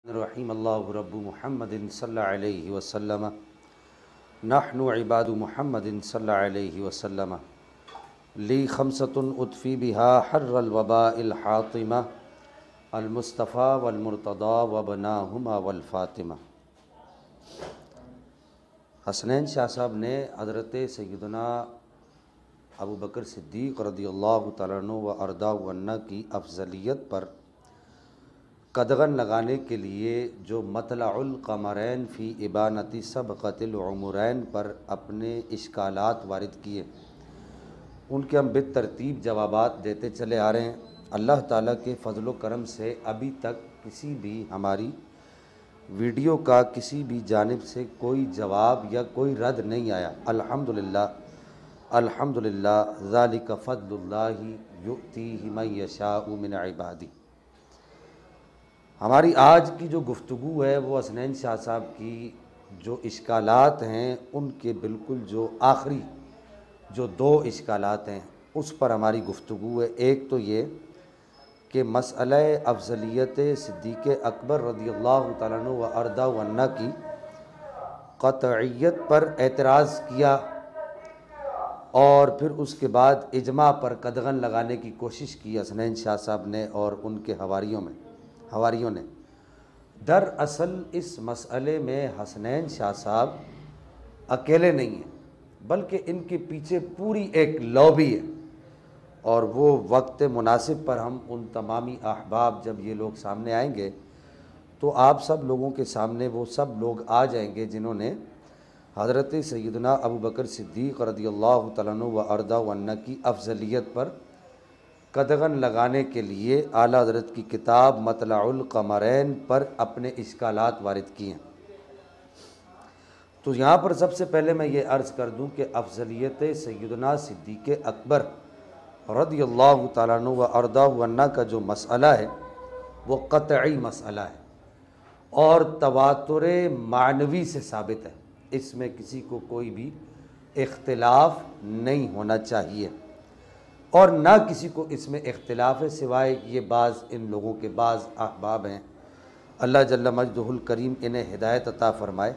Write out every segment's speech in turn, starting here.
रहीम अल्लाहु रब्बु मुहम्मदिन सल्लल्लाहु अलैहि वसल्लम नहनु इबादु मुहम्मदिन सल्लल्लाहु अलैहि वसल्लम ली खमसतुन उतफ़ी बिहा हर्रल वबाइल हातिमा अल मुस्तफ़ा वल मुर्तदा व बनाहुमा वल फातिमा। हसनैन शाह साहब ने हज़रत सैयदना अबू बकर सिद्दीक़ रज़ियल्लाहु तआला अन्हु व अर्ज़ाहु अन्ना की अफजलियत पर कदगन लगाने के लिए जो मतलउल क़मरैन फ़ी इबानती सबक़तिल उमरैन पर अपने इश्कालात वारिद किए, उनके हम बेतरतीब जवाबात देते चले आ रहे हैं। अल्लाह ताला के फ़ज़ल व करम से अभी तक किसी भी हमारी वीडियो का किसी भी जानिब से कोई जवाब या कोई रद्द नहीं आया। अल्हम्दुलिल्लाह अल्हम्दुलिल्लाह ज़ालिका फ़ज़लुल्लाहि युअतीहि मन यशाउ मिन इबादी। हमारी आज की जो गुफ्तगू है वो हसनैन शाह साहब की जो इश्कालात हैं उनके बिल्कुल जो आखिरी जो दो इश्कालात हैं उस पर हमारी गुफ्तगू है। एक तो ये कि मसअला अफजलियत सिद्दीक़ अकबर रज़ियल्लाहु तआला अन्हु व अर्ज़ाहु अन्ना की क़तइयत पर एतराज़ किया और फिर उसके बाद इजमा पर कदगन लगाने की कोशिश की हसनैन शाह साहब ने और उनके हवारियों ने। दरअसल इस मसअले में हसनैन शाह साहब अकेले नहीं हैं, बल्कि इनके पीछे पूरी एक लॉबी है और वो वक्त मुनासिब पर हम उन तमामी अहबाब जब ये लोग सामने आएंगे तो आप सब लोगों के सामने वो सब लोग आ जाएंगे जिन्होंने हज़रत सैयदना अबू बकर सिद्दीक़ रज़ियल्लाहु तआला अन्हु व अर्ज़ाहु अन्ना की अफजलियत पर कदगन लगाने के लिए आला हज़रत की किताब मतलउल क़मरैन पर अपने इश्कालात वारिद किए हैं। तो यहाँ पर सबसे पहले मैं ये अर्ज़ कर दूँ कि अफजलियत सैयदना सिद्दीक़ अकबर रज़ियल्लाहु तआला अन्हु व अर्ज़ाहु अन्ना का जो मसअला है वो क़तई मसअला है और तवातुर मानवी से साबित है। इसमें किसी को कोई भी इख्तिलाफ़ नहीं होना चाहिए और ना किसी को इसमें इख्तिलाफ़ है, सिवाय ये बाज़ इन लोगों के बाज़ अहबाब हैं, अल्लाह जल्ल मजदुहुल करीम इन्हें हिदायत अता फ़रमाए।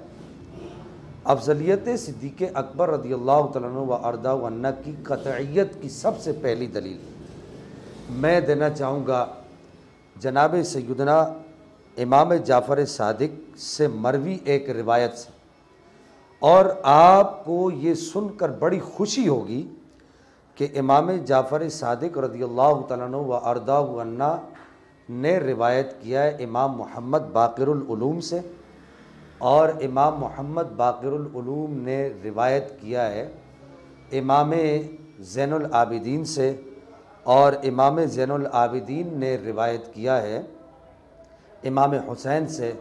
अफजलियत सिद्दीक़ अकबर रज़ियल्लाहु तआला अन्हु व अर्ज़ाहु अन्ना की क़तइयत की सबसे पहली दलील मैं देना चाहूँगा जनाब सैयदना इमाम जाफ़र सादिक से मरवी एक रिवायत से, और आपको ये सुनकर बड़ी खुशी होगी कि इमाम जाफ़र सादिक रज़ियल्लाहु तआला अन्हु व अर्ज़ाहु अन्ना ने रिवायत किया है इमाम मोहम्मद बाक़िरुल उलूम से, और इमाम मोहम्मद बाक़िरुल उलूम ने रिवायत किया है इमाम ज़ैनुल आबिदीन से, और इमाम ज़ैनुल आबिदीन ने रिवायत किया है इमाम हुसैन से,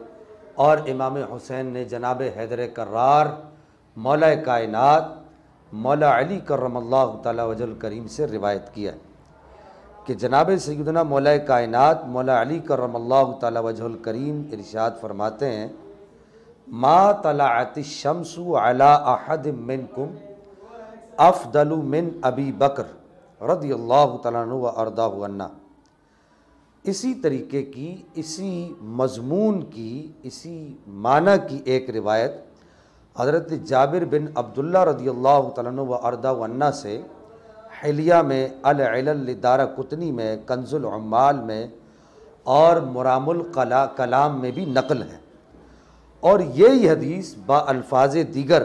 और इमाम हुसैन ने जनाब हैदर कर्रार मौला कायनात मौला अली करमल्लाहु तआला वजहुल करीम से रिवायत किया है कि जनाब सैयदना मौला कायनात मौला अली करमल्लाहु तआला वजहुल करीम इरशाद फरमाते हैं, मा तलअतिश शम्सु अला अहद मिनकुम अफ़दलु मिन अबी बकर रज़ियल्लाहु तआला अन्हु व अर्ज़ाहु अन्ना। इसी तरीके की, इसी मज़मून की, इसी माना की एक रिवायत हज़रत जाबिर बिन अब्दुल्ला रज़ियल्लाहु तआला अन्हु व अर्ज़ाहु अन्ना से हिलिया में, अल इलल लिदारक़ुतनी में, कंज़ुल उम्माल में और मुरामुल कलाम में भी नकल है। और यही हदीस बअल्फ़ाज़ दीगर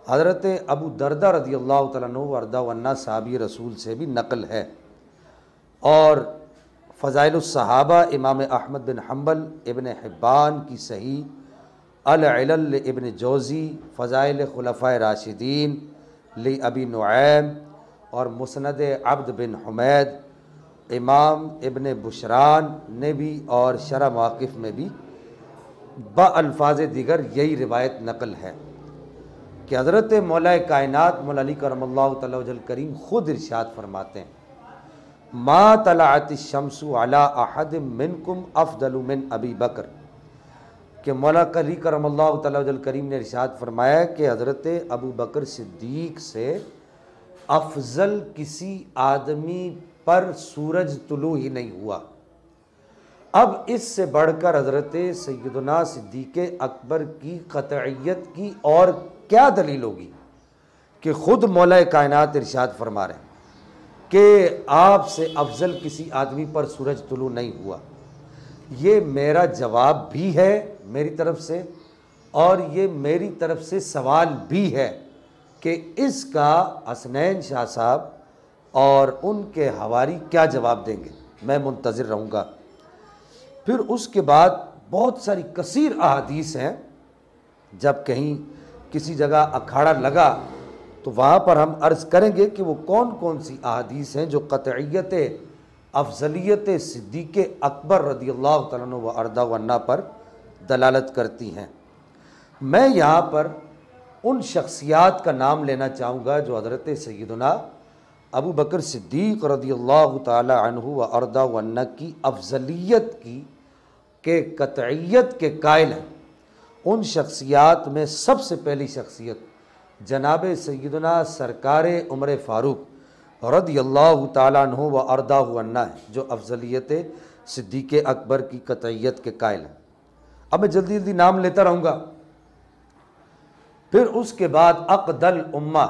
हज़रत अबू दरदा रज़ियल्लाहु तआला अन्हु व अर्ज़ाहु अन्ना साहबी रसूल से भी नकल है। और फ़ज़ाइलुस सहाबा इमाम अहमद बिन हम्बल, इब्न हिब्बान की सही, अल इलल इब्न जौज़ी, फ़ज़ाइल खुलफ़ाए राशिदीन लि अबी नुऐम और मुस्नद अब्द बिन हुमैद, इमाम इब्न बुशरान ने भी और शरह मवाक़िफ़ में भी बअल्फ़ाज़ दीगर यही रिवायत नकल है कि हज़रत मौला कायनात मौला अली करमल्लाहु तआला वजहुल करीम ख़ुद इरशाद फरमाते हैं, मा तलअतिश शम्सु अला अहद मिनकुम अफ़दलु मिन अबी बकर, कि मौला अली करमल्लाहु तआला वजहुल करीम ने इरशाद फरमाया कि हज़रत अबू बकर सिद्दीक़ से अफजल किसी आदमी पर सूरज तुलू ही नहीं हुआ। अब इससे बढ़कर हज़रत सैयदना सिद्दीक़ अकबर की क़तइयत की और क्या दलील होगी कि ख़ुद मौला कायनात इरशाद फरमा रहे हैं कि आपसे अफजल किसी आदमी पर सूरज तुलू नहीं हुआ। ये मेरा जवाब भी है मेरी तरफ से, और ये मेरी तरफ से सवाल भी है कि इसका हसनैन शाह साहब और उनके हवारी क्या जवाब देंगे। मैं मुंतज़िर रहूँगा। फिर उसके बाद बहुत सारी कसीर अहादीस हैं। जब कहीं किसी जगह अखाड़ा लगा तो वहाँ पर हम अर्ज़ करेंगे कि वो कौन कौन सी अहादीस हैं जो क़तइयत अफजलियत सिद्दीक़ अकबर रदियल्लाहु तआला अन्हु व अर्दा व अन्ना पर दलालत करती हैं। मैं यहाँ पर उन शख्सियात का नाम लेना चाहूँगा जो हज़रत सैयदना अबू बकर सिद्दीक़ रदियल्लाहु तआला अन्हु व अर्दा व अन्ना की अफजलियत की के क़तइयत के कायल हैं। उन शख्सियात में सबसे पहली शख्सियत जनाब सैयदना सरकार उमर फ़ारूक रदियल्लाहु ताला अन्हु व अर्दाहु अन्ना है, जो अफजलियत सिद्दीक़ अकबर की क़तइयत के कायल हैं। अब मैं जल्दी जल्दी नाम लेता रहूँगा। फिर उसके बाद अक़दल उम्मा,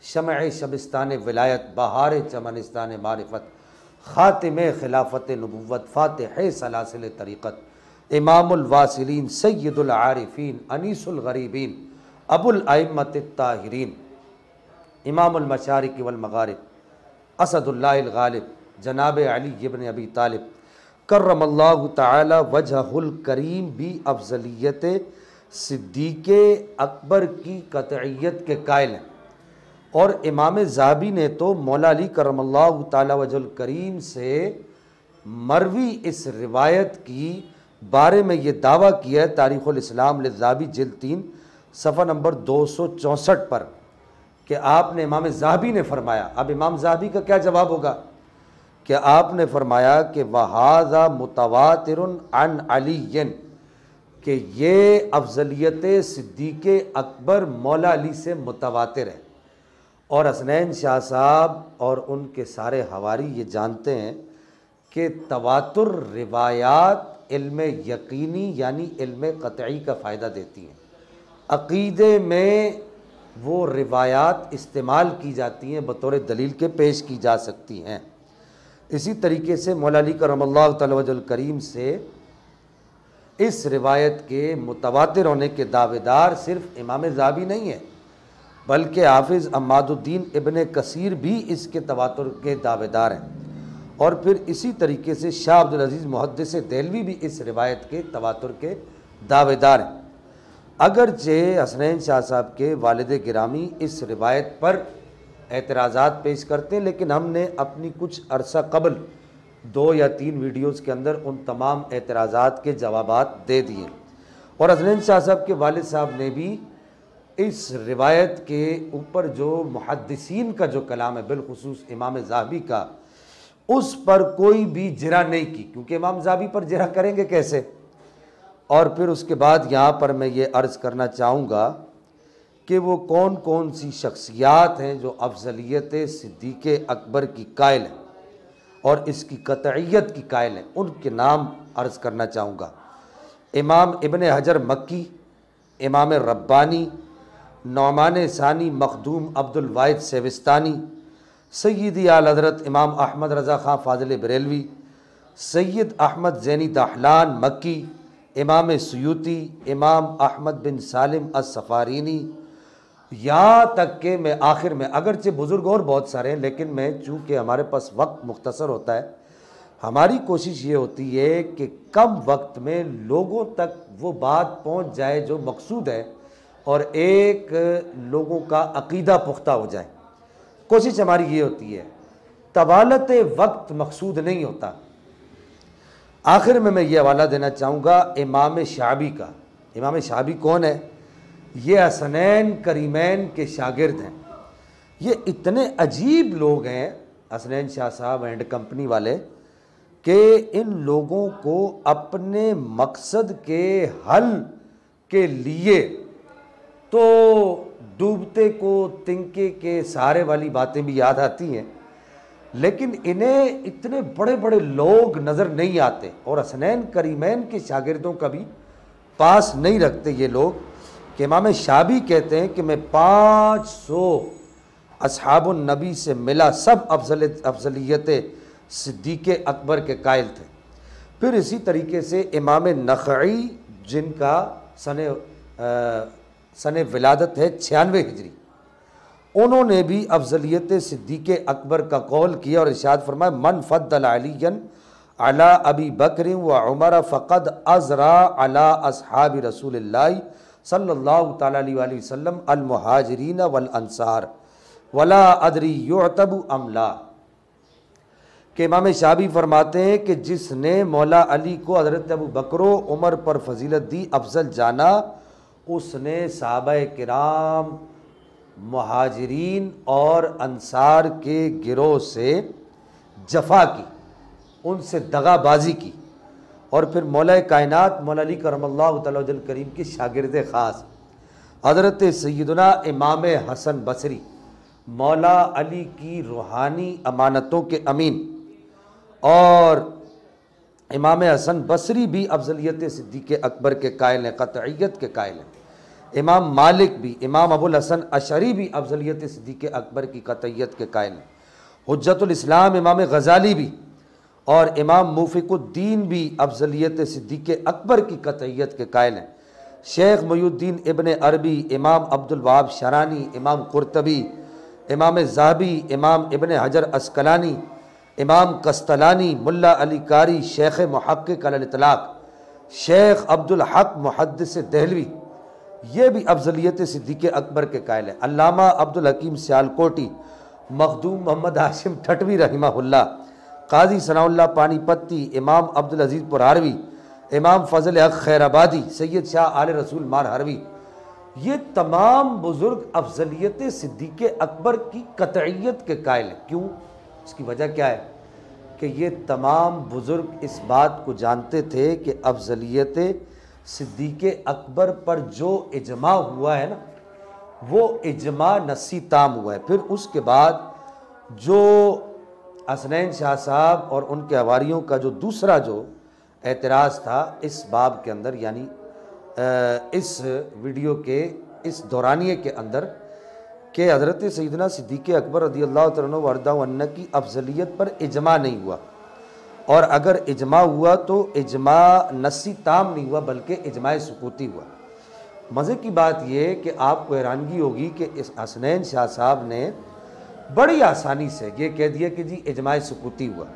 शमअ शबिस्तान विलायत, बहार चमनिस्तान मारिफत, ख़ातिम खिलाफत नबुव्वत, फ़ातिह सलासिल तरीक़त, इमामुल वासिलीन, सय्यदुल आरिफ़ीन, अनीसुल गरीबीन, अबुल अइम्मत ताहिरीन, इमामुल मशारिक़ वल मग़ारिब, असदुल्लाहिल गालिब, जनाब अली इब्न अबी तालिब कर्रमल्लाहु तआला वजहुल करीम भी अफजलियत सिद्दीक़ अकबर की क़तइयत के कायल हैं। और इमाम ज़हाबी ने तो मौला अली कर्रमल्लाहु तआला वजहुल करीम से मरवी इस रिवायत की बारे में ये दावा किया है तारीख़ुल इस्लाम लिज़्ज़ाबी जिल्द 3 सफ़ा नंबर 264 पर कि आपने इमाम ज़हाबी ने फरमाया। अब इमाम ज़हाबी का क्या जवाब होगा कि आपने फरमाया कि वहाज़ा मुतवातिरुन अन अलीयन, कि ये अफजलियत सिद्दीक़ अकबर मौला अली से मुतवातिर है। और हसनैन शाह साहब और उनके सारे हवारी ये जानते हैं कि तवातुर रिवायात इल्म यकीनी यानी इल्म क़तई का फ़ायदा देती हैं। अक़ीदे में वो रिवायात इस्तेमाल की जाती हैं, बतौर दलील के पेश की जा सकती हैं। इसी तरीके से मौला अली करमल्लाहु तआला वजहुल करीम से इस रिवायत के मुतवातिर होने के दावेदार सिर्फ इमाम ज़हाबी नहीं है, बल्कि हाफिज़ अम्मादुद्दीन इब्न कसीर भी इसके तवातुर के दावेदार हैं। और फिर इसी तरीके से शाह अब्दुल अज़ीज़ मुहद्दिस देलवी भी इस रिवायत के तवातुर के दावेदार हैं। अगरचे हसनैन शाह साहब के वालिद गिरामी इस रिवायत पर एतराज़ात पेश करते हैं, लेकिन हमने अपनी कुछ अरसा कबल 2 या 3 वीडियोज़ के अंदर उन तमाम एतराज़ात के जवाबात दे दिए। और हसनैन शाह साहब के वालिद साहब ने भी इस रिवायत के ऊपर जो मुहद्दिसीन का जो कलाम है, बिलखुसूस इमाम ज़हाबी का, उस पर कोई भी जिरा नहीं की, क्योंकि इमाम ज़हाबी पर जिरा करेंगे कैसे। और फिर उसके बाद यहाँ पर मैं ये अर्ज़ करना चाहूँगा कि वो कौन कौन सी शख्सियात हैं जो अफजलियत सिद्दीक़ अकबर की कायल हैं और इसकी क़तइयत की कायल हैं, उनके नाम अर्ज़ करना चाहूँगा। इमाम इब्न हजर मक्की, इमाम रब्बानी, नौमान सानी मखदूम अब्दुल वाहिद सेविस्तानी, सय्यदी आला हज़रत इमाम अहमद रज़ा ख़ां फ़ाज़िल बरेलवी, सैयद अहमद ज़ैनी दाहलान मक्की, इमाम सुयूती, इमाम अहमद बिन सालिम अस-सफ़ारीनी, यहाँ तक के मैं आखिर में, अगरचे बुज़ुर्ग और बहुत सारे हैं, लेकिन मैं चूँकि हमारे पास वक्त मुख्तसर होता है, हमारी कोशिश ये होती है कि कम वक्त में लोगों तक वो बात पहुँच जाए जो मकसूद है और एक लोगों का अक़ीदा पुख्ता हो जाए। कोशिश हमारी ये होती है, तवालत वक्त मकसूद नहीं होता। आखिर में मैं ये हवाला देना चाहूँगा इमाम शाबी का। इमाम शाबी कौन है? ये हसनैन करीमैन के शागिर्द हैं। ये इतने अजीब लोग हैं हसनैन शाह साहब एंड कंपनी वाले कि इन लोगों को अपने मकसद के हल के लिए तो डूबते को तिनके के सहारे वाली बातें भी याद आती हैं, लेकिन इन्हें इतने बड़े बड़े लोग नज़र नहीं आते और हसनैन करीमैन के शागिर्दों का भी पास नहीं रखते ये लोग कि इमाम शाबी कहते हैं कि मैं 500 असहाबुन नबी से मिला, सब अफजलियत सिद्दीक़ अकबर के कायल थे। फिर इसी तरीके से इमाम नखई जिनका सन विलादत है 96 हिजरी, उन्होंने भी अफजलियत सिद्दीक़ अकबर का कौल किया और इरशाद फरमाया मन फद्दल अलीयन अला अबी बकर व उमर फ़क़द अज़रा अला अस्हाब रसूलिल्लाह सल्लल्लाहु तआला अलैहि वसल्लम अल मुहाजिरीन वल अंसार वला अदरी युअतबु अमला। कि इमाम शाबी फरमाते हैं कि जिसने मौला अली को हज़रत अबू बकर उमर पर फजीलत दी, अफजल जाना, उसने सहाबाए किराम मुहाजिरीन और अंसार के गिरोह से जफा की, उनसे दगाबाजी की। और फिर मौला कायनात मौला अली करमल्लाहु तआला वजहल करीम के शागिर्द ख़ास हज़रत सैयदना इमाम हसन बसरी, मौला अली की रूहानी अमानतों के अमीन, और इमाम हसन बसरी भी अफजलियत सिद्दीक़ अकबर के कायल हैं, क़तइयत के कायल हैं। इमाम मालिक भी, इमाम अबुल हसन अशरी भी अफजलियत सिद्दीक़ अकबर की क़तइयत के कायल हैं। हुज्जतुल इस्लाम इमाम गज़ाली भी और इमाम मुफ़िकुद्दीन भी अफजलियत सिद्दीक़ अकबर की क़तइयत के कायल हैं। शेख मुहिउद्दीन इब्न अरबी, इमाम अब्दुल वहाब शरानी, इमाम कुर्तबी, इमाम ज़हाबी, इमाम इब्न हजर अस्कलानी, इमाम कस्तलानी, मुल्ला अली कारी, शेख मुहक्किक अल इतलाक़, शेख अब्दुल हक मुहद्दिस दहलवी, ये भी अफजलियत सिद्दीक़ अकबर के कायल है। अल्लामा अब्दुल हकीम सियालकोटी, मखदूम मोहम्मद हाशिम ठटवी रहमहुल्लाह, काजी सनाउल्लाह पानीपत्ती, इमाम अब्दुल अजीज़ पुरहारवी, इमाम फ़ज़ल हक खैराबादी, सैयद शाह आले रसूल मार हरवी, ये तमाम बुज़ुर्ग अफजलियत सिद्दीक़ अकबर की क़तइयत के कायल हैं। क्यों? इसकी वजह क्या है कि ये तमाम बुज़ुर्ग इस बात को जानते थे कि अफजलियत सिद्दीक़ अकबर पर जो इजमा हुआ है ना, वो इजमा नस्सी ताम हुआ है। फिर उसके बाद जो हसनैन शाह साहब और उनके हवारियों का जो दूसरा जो एतराज़ था इस बाब के अंदर, यानी इस वीडियो के इस दौरानिए के अंदर, कि हज़रत सैयदना सिद्दीक़ अकबर रज़ियल्लाहु तआला अन्हु वरदा अन्ना की अफजलियत पर इजमा नहीं हुआ, और अगर इजमा हुआ तो इजमा नस्सी ताम नहीं हुआ बल्कि इजमा सुकूती हुआ। मज़े की बात यह कि आपको हैरानगी होगी कि इस हसनैन शाह साहब ने बड़ी आसानी से ये कह दिया कि जी इजमा सुकूती हुआ।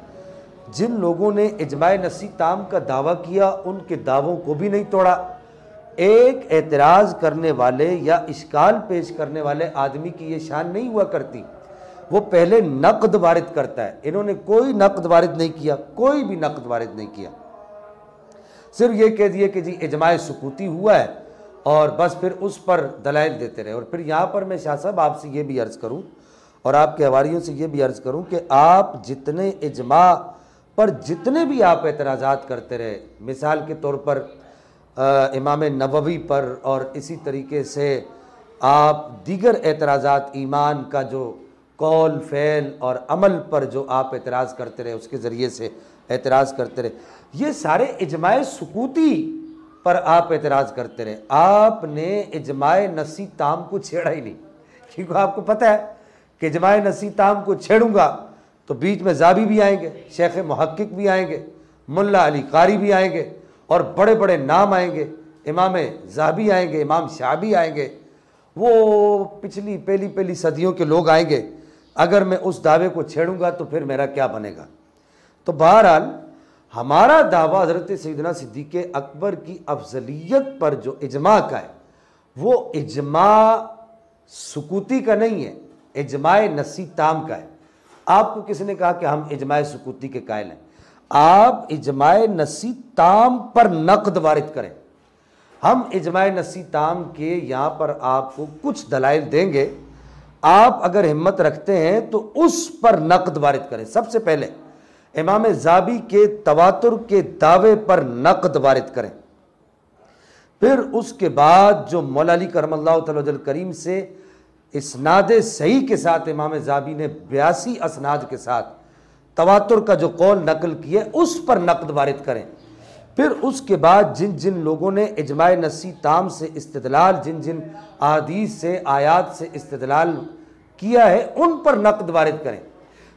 जिन लोगों ने इजमा नस्सी ताम का दावा किया उनके दावों को भी नहीं तोड़ा। एक एतराज़ करने वाले या इश्काल पेश करने वाले आदमी की ये शान नहीं हुआ करती, वो पहले नक़द वारिद करता है। इन्होंने कोई नक़द वारिद नहीं किया, कोई भी नक़द वारिद नहीं किया, सिर्फ ये कह दिए कि जी इजमा सुकूती हुआ है और बस फिर उस पर दलाइल देते रहे। और फिर यहाँ पर मैं शाह साहब आपसे ये भी अर्ज़ करूँ और आपके हवारियों से ये भी अर्ज़ करूँ कि आप जितने इजमा पर जितने भी आप एतराज़ात करते रहे, मिसाल के तौर पर इमाम नववी पर, और इसी तरीके से आप दीगर एतराज़ात ईमान का जो कौल फ़ेल और अमल पर जो आप एतराज़ करते रहे, उसके ज़रिए से एतराज़ करते रहे, ये सारे इजमाए सुकूती पर आप एतराज़ करते रहे। आपने इजमाए नस्सी ताम को छेड़ा ही नहीं, क्योंकि आपको पता है कि इजमाए नस्सी ताम को छेड़ूंगा तो बीच में ज़ाबी भी आएंगे, शेख मुहक्किक भी आएंगे, मुल्ला अली कारी भी आएंगे और बड़े बड़े नाम आएंगे, इमाम ज़ाबी आएंगे, इमाम शाबी आएंगे, वो पिछली पहली सदियों के लोग आएंगे। अगर मैं उस दावे को छेड़ूंगा तो फिर मेरा क्या बनेगा। तो बहरहाल हमारा दावा हज़रत सैयदना सिद्दीक़ अकबर की अफजलियत पर जो इजमा का है वो इजमा सुकूती का नहीं है, इजमाए नस्सी ताम का है। आपको किसने कहा कि हम इजमाए सुकूती के कायल हैं? आप इजमाए नस्सी ताम पर नक़द वारिद करें। हम इजमाए नस्सी ताम के यहाँ पर आपको कुछ दलाइल देंगे, आप अगर हिम्मत रखते हैं तो उस पर नक़द वारिद करें। सबसे पहले इमाम ज़ाबी के तवातुर के दावे पर नक़द वारिद करें, फिर उसके बाद जो मौला अली करमल्लाहु तआला वजहल करीम से इस्नाद सही के साथ इमाम ज़ाबी ने 82 असनाद के साथ तवातुर का जो कौल नकल किए उस पर नक़द वारिद करें। फिर उसके बाद जिन जिन लोगों ने इजमाए नसी ताम से इस्तिदलाल, जिन जिन अहादीस से आयात से इस्तिदलाल किया है, उन पर नक़द वारिद करें।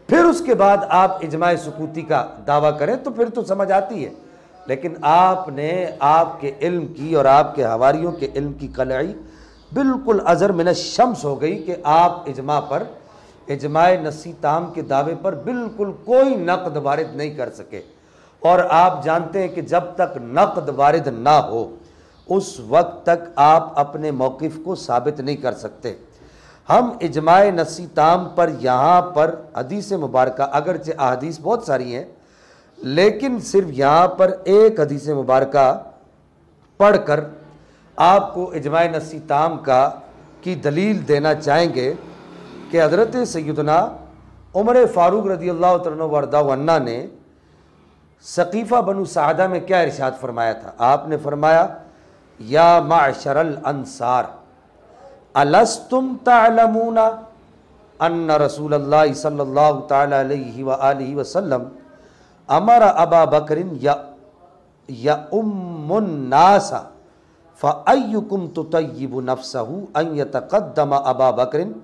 फिर उसके बाद आप इजमाए सुकूती का दावा करें तो फिर तो समझ आती है। लेकिन आपने आपके इल्म की और आपके हवारियों के इल्म की कलई बिल्कुल अज़र मिन शम्स हो गई कि आप इजमा पर, इजमाए नसी ताम के दावे पर बिल्कुल कोई नक़द वारिद नहीं कर सके। और आप जानते हैं कि जब तक नक़द वारिद ना हो उस वक्त तक आप अपने मौक़िफ़ को साबित नहीं कर सकते। हम इजमाए नसी ताम पर यहाँ पर हदीस मुबारका, अगरचे अहादीस बहुत सारी हैं, लेकिन सिर्फ यहाँ पर एक हदीस मुबारका पढ़कर आपको इजमाए नसी ताम की दलील देना चाहेंगे कि हज़रत सैयदना उमर फ़ारूक रज़ियल्लाहु तआला अन्हु ने सक़ीफ़ा बनु सादा में क्या इरशाद फरमाया था। आपने फरमाया, या माशरल अंसार अलस्तुम तअलमूना अन्ना रसूलल्लाह सल्लल्लाहु तआला अलैहि व आलिहि वसल्लम अमरा अबा बकरिन या उम्मुन नासा फ़अय्युकुम तुतय्यिबु नफ्सहु अन यतक़द्दम अबा बकरिन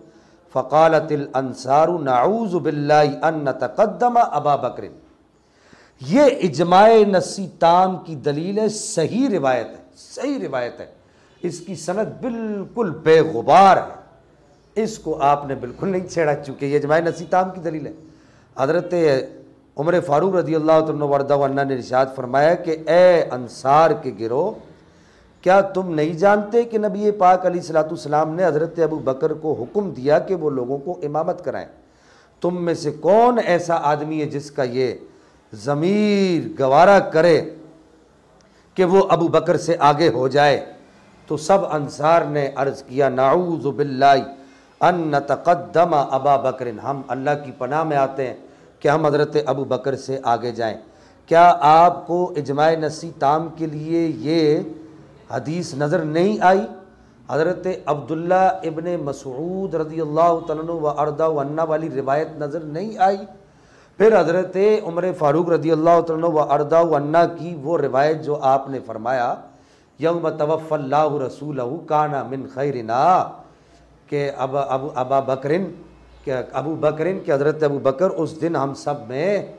फ़क़ालतिल अंसारु नऊज़ु बिल्लाहि अन नतक़द्दम अबा बकरिन। ये इजमाए नसी ताम की दलील है, सही रिवायत है, सही रिवायत है। इसकी सनद बिल्कुल बेगुबार है, इसको आपने बिल्कुल नहीं छेड़ा, चूँकि ये इजमाए नसी ताम की दलील है। हज़रत उमर फ़ारूक रज़ियल्लाहु अन्हु ने इरशाद फरमाया कि ए अंसार के गिरोह, क्या तुम नहीं जानते कि नबी पाक अलैहिस्सलाम ने हज़रत अबू बकर को हुक्म दिया कि वो लोगों को इमामत कराएं। तुम में से कौन ऐसा आदमी है जिसका ये ज़मीर गवारा करे कि वो अबू बकर से आगे हो जाए। तो सब अंसार ने अर्ज़ किया, नऊज़ु बिल्लाहि अन नतक़द्दम अबा बकरिन, हम अल्लाह की पनाह में आते हैं कि हम हज़रत अबू बकर से आगे जाएं। क्या आपको इजमाए नसी ताम के लिए ये हदीस नज़र नहीं आई? हज़रत अब्दुल्ला इब्ने मसऊद रज़ियल्लाहु तआला अन्हु व अर्ज़ाहु अन्ना वाली रिवायत नज़र नहीं आई? फिर हज़रत उमर फ़ारूक रज़ियल्लाहु तआला अन्हु व अर्ज़ाहु अन्ना की वो रिवायत जो आपने फरमाया, यौम तवफ़्फ़ल्लाहु रसूलहु काना मिन खैरिना, के अबा बकरिन के हज़रत अबू बकर उस दिन हम सब में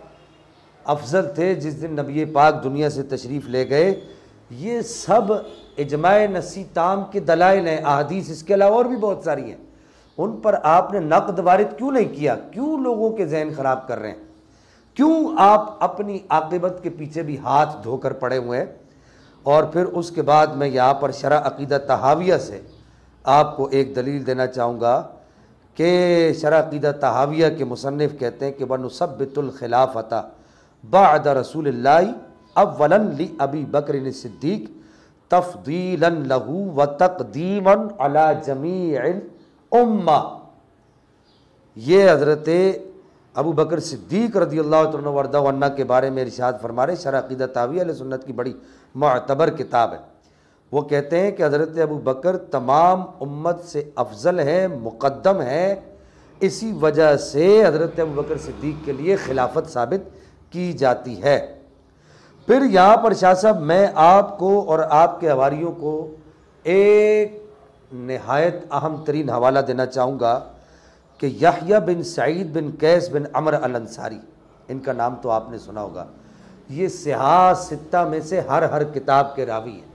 अफजल थे जिस दिन नबी पाक दुनिया से तशरीफ़ ले गए। ये सब इजमाए नसी ताम के दलाइल हैं, अहादीस इसके अलावा और भी बहुत सारी हैं। उन पर आपने नक़द वारिद क्यों नहीं किया? क्यों लोगों के जहन ख़राब कर रहे हैं? क्यों आप अपनी आक़िबत के पीछे भी हाथ धोकर पड़े हुए हैं? और फिर उसके बाद मैं यहाँ पर शरह अक़ीदा तहाविया से आपको एक दलील देना चाहूँगा कि शरह अक़ीदा तहाविया के मुसन्निफ़ कहते हैं कि वनुसब्बितुल खिलाफ़ता बअद रसूलिल्लाहि अव्वलन लि अबी बकर सिद्दीक़ तफ़दीलन लहू व तक़दीमन अला जमीइल उम्मा। ये हज़रत अबू बकर सिद्दीक़ रज़ियल्लाहु तआला अन्हु के बारे में इरशाद फरमा रहे। शरह अक़ीदा तहाविया अहले सुन्नत की बड़ी मुअतबर किताब है। वो कहते हैं कि हज़रत अबू बकर तमाम उम्मत से अफजल है, मुक़द्दम है, इसी वजह से हज़रत अबू बकर सिद्दीक़ के लिए खिलाफत साबित की जाती है। फिर यहाँ पर शाह साहब मैं आपको और आपके हवारियों को एक नहायत अहम तरीन हवाला देना चाहूँगा कि यहया बिन सईद बिन कैस बिन अमर अल अंसारी, इनका नाम तो आपने सुना होगा। ये सिहा सित्ता में से हर किताब के रावी हैं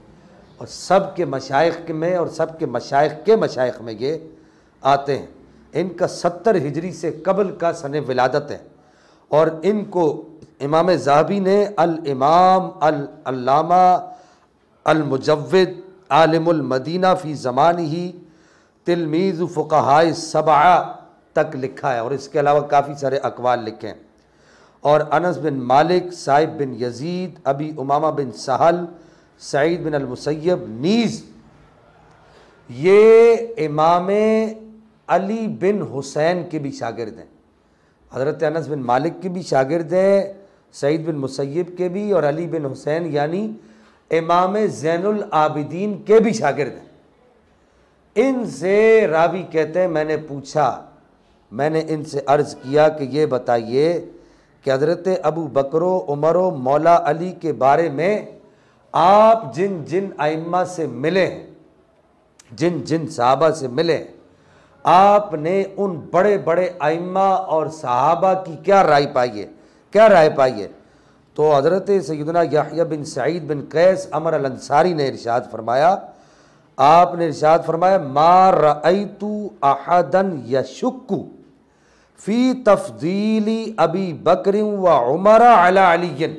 और सब के मशाइख में और सब के मशाइख के मशाइख में ये आते हैं। इनका 70 हिजरी से कबल का सने विलादत है और इनको इमाम ज़हाबी ने अल इमाम अल अल्लामा अल मुजव्विद आलिमुल मदीना फ़ी ज़मानिही तिलमीज़ फ़ुक़हाए सबआ तक लिखा है और इसके अलावा काफ़ी सारे अक़वाल लिखे हैं। और अनस बिन मालिक, साइब बिन यजीद, अबी उमामा बिन सहल, सईद बिन अल-मुसय्यब नीज़ ये इमाम अली बिन हुसैन के भी शागिर्द हैं। हज़रत अनस बिन मालिक के भी शागिर्द हैं, सईद बिन मुसय्यब के भी, और अली बिन हुसैन यानी इमाम ज़ैनुल आबिदीन के भी शागिर्द हैं। इनसे रावी कहते हैं मैंने पूछा, मैंने इनसे अर्ज़ किया कि ये बताइए कि हज़रत अबू बकर उमर मौला अली के बारे में आप जिन जिन आइम्मा से मिले, जिन जिन सहाबा से मिले, आपने उन बड़े बड़े आइम्मा और सहाबा की क्या राय पाई है, क्या राय पाई है? तो हज़रत सैयदना याह्या बिन सईद बिन कैस अमर अल अंसारी ने इरशाद फरमाया, आपने इरशाद फरमाया, मा रअयतु अहदन यशुक्कु फ़ी तफ़दीली अबी बकर व उमर अला अलीयन।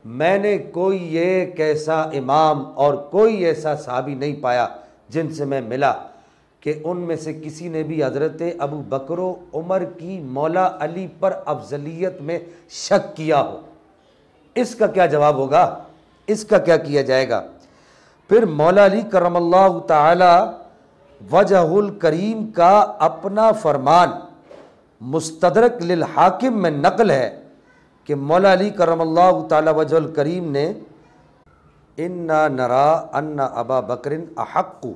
मैंने कोई एक ऐसा इमाम और कोई ऐसा सहाबी नहीं पाया जिनसे मैं मिला कि उनमें से किसी ने भी हज़रत अबू बकर उमर की मौला अली पर अफजलियत में शक किया हो। इसका क्या जवाब होगा, इसका क्या किया जाएगा? फिर मौला अली करमल्लाहु ताला वजहुल करीम का अपना फरमान मुस्तदरक लिल हाकिम में नकल है कि मौला अली करमल्लाहु ताला वजहुल करीम ने इन्ना नरा अन्ना अबा बकरिन अहक्कु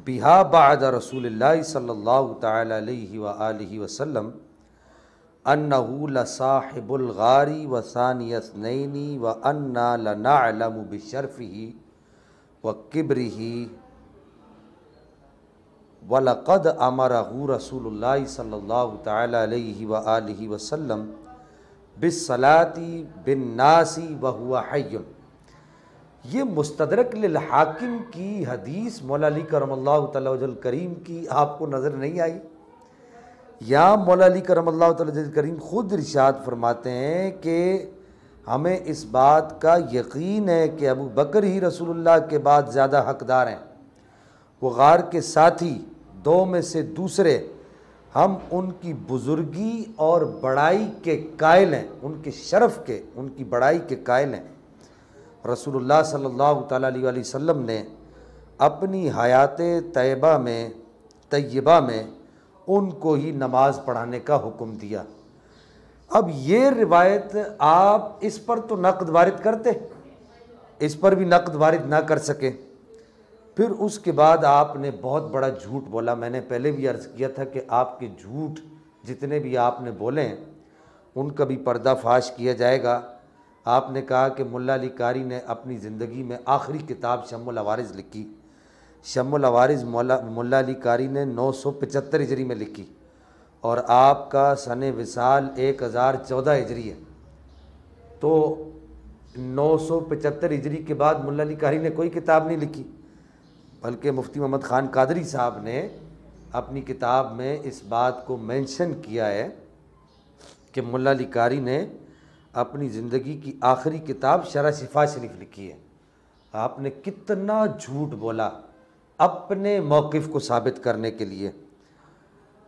बिहा बाद रसूलिल्लाहि सल्लल्लाहु ताला अलैहि व आलिहि वसल्लम अन्नहु लसाहिबुल गारी व सानियस्नैनी व अन्ना लनअलमु बिशर्फिही व किब्रिही वलक़द अमरहु रसूलुल्लाहि सल्लल्लाहु ताला अलैहि व आलिहि वसल्लम बिस्सलाती बिन्नासी व हुवा हय्युन। ये मुस्तदरक लिल हाकिम की हदीस मौला अली करमल्लाहु ताला वजहुल करीम की आपको नज़र नहीं आई? या मौला अली करमल्लाहु ताला वजहुल करीम खुद इरशाद फरमाते हैं कि हमें इस बात का यकीन है कि अबू बकर ही रसूलुल्लाह के बाद ज़्यादा हकदार हैं, वो गार के साथी दो में से दूसरे, हम उनकी बुज़ुर्गी और बड़ाई के कायल हैं, उनके शरफ़ के, उनकी बड़ाई के कायल हैं। रसूलुल्लाह सल्लल्लाहु ताला अलैहि वसल्लम ने अपनी हयात तय्यबा में उनको ही नमाज पढ़ाने का हुक्म दिया। अब ये रिवायत आप इस पर तो नक़द वारिद करते, इस पर भी नक़द वारिद ना कर सके। फिर उसके बाद आपने बहुत बड़ा झूठ बोला। मैंने पहले भी अर्ज़ किया था कि आपके झूठ जितने भी आपने बोले हैं उनका भी पर्दाफाश किया जाएगा। आपने कहा कि मुल्ला अली कारी ने अपनी ज़िंदगी में आखिरी किताब शम्मुल अवारिज़ लिखी। शम्मुल अवारिज़ मुल्ला अली कारी ने 975 हिजरी में लिखी और आपका सन विसाल 1014 हिजरी है। तो 975 हिजरी के बाद मुल्ला अली कारी ने कोई किताब नहीं लिखी, बल्कि मुफ्ती मोहम्मद ख़ान कादरी साहब ने अपनी किताब में इस बात को मेंशन किया है कि मुल्ला अली कारी ने अपनी ज़िंदगी की आखिरी किताब शरह शिफा शरीफ लिखी है। आपने कितना झूठ बोला अपने मौक़िफ़ को साबित करने के लिए।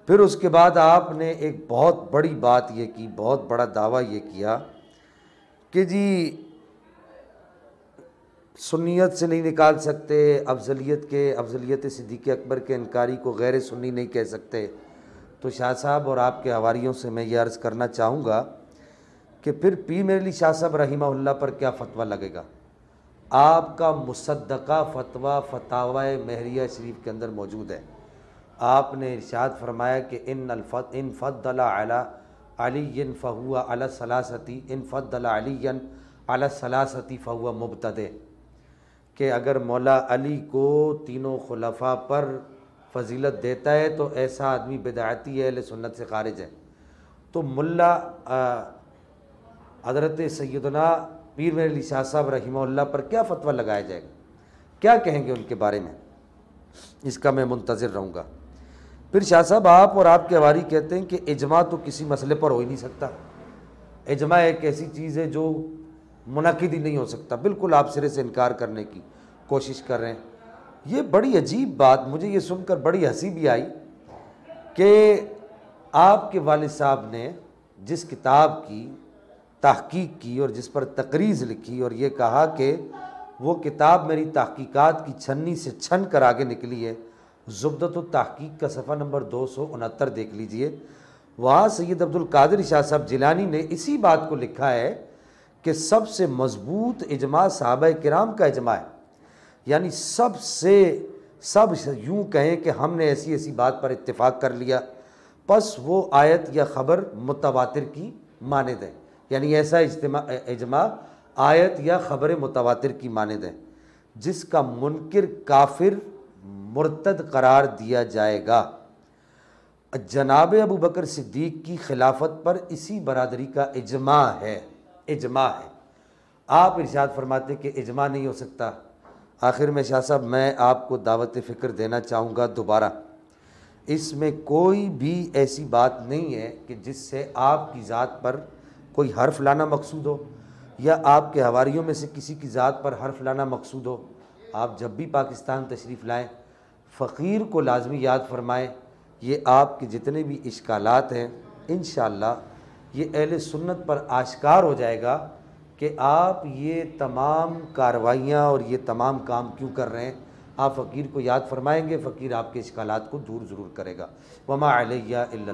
फिर उसके बाद आपने एक बहुत बड़ी बात ये की, बहुत बड़ा दावा ये किया कि जी सुन्नियत से नहीं निकाल सकते, अफजलियत सिद्दीक़ अकबर के इनकारी को गैर सुन्नी नहीं कह सकते। तो शाह साहब और आपके हवारियों से मैं ये अर्ज़ करना चाहूँगा कि फिर पीर मेरे अली शाह साहब रहीमहुल्लाह पर क्या फ़तवा लगेगा? आपका मुसद्दक़ा फ़तवा फ़तावा महरिया शरीफ के अंदर मौजूद है। आपने इरशाद फरमाया कि इन फ़द्दला अला अलीयन फ़हुवा अला सलासती, इन फ़द्दला अलीयन अला सलासती फ़हुवा मुब्तदे, कि अगर मौला अली को तीनों खुलफा पर फजीलत देता है तो ऐसा आदमी बिदअती है, अहले सुन्नत से खारिज है। तो मुल्ला हज़रत सैयदना पीर मेरे अली शाह साहब रहीमहुल्लाह पर क्या फ़तवा लगाया जाएगा, क्या कहेंगे उनके बारे में? इसका मैं मुंतज़िर रहूँगा। फिर शाह साहब आप और आपके हवारी कहते हैं कि इजमा तो किसी मसले पर हो ही नहीं सकता। इजमा एक ऐसी चीज़ है जो मुनाकिद ही नहीं हो सकता। बिल्कुल आप सिरे से इनकार करने की कोशिश कर रहे हैं। ये बड़ी अजीब बात, मुझे ये सुनकर बड़ी हंसी भी आई कि आपके वालिद साहब ने जिस किताब की तहकीक की और जिस पर तकरीज़ लिखी और ये कहा कि वो किताब मेरी तहकीकात की छन्नी से छन कर आगे निकली है, ज़ुब्दतुत तहकीक का सफ़ा नंबर 269 देख लीजिए। वहाँ सैयद अब्दुल कादिर शाह साहब जिलानी ने इसी बात को लिखा है कि सबसे मज़बूत इजमा सहाबाए किराम का इजमा है। यानी सब यूँ कहें कि हमने ऐसी ऐसी बात पर इत्तेफाक कर लिया, बस वो आयत या ख़बर मुतवातिर की मानिद है, यानी ऐसा इजमा आयत या ख़बर मुतवातिर की मानिद है जिसका मुनकिर काफिर मुर्तद करार दिया जाएगा। जनाब अबू बकर सिद्दीक की खिलाफत पर इसी बरादरी का इजमा है, इजमा है। आप इरशाद फरमाते कि इजमा नहीं हो सकता। आखिर में शाह साहब मैं आपको दावत फ़िक्र देना चाहूँगा दोबारा, इसमें कोई भी ऐसी बात नहीं है कि जिससे आपकी ज़ात पर कोई हर्फ लाना मकसूद हो या आपके हवारियों में से किसी की ज़ात पर हर्फ लाना मकसूद हो। आप जब भी पाकिस्तान तशरीफ़ लाएँ फ़कीर को लाजमी याद फरमाएँ। ये आपके जितने भी इश्कालात हैं इंशाअल्लाह ये अहले सुन्नत पर आश्कार हो जाएगा कि आप ये तमाम कार्रवाइयाँ और ये तमाम काम क्यों कर रहे हैं। आप फ़कीर को याद फरमाएंगे, फ़कीर आपके इश्कालात को दूर ज़रूर करेगा। वमा अलैया इल्ला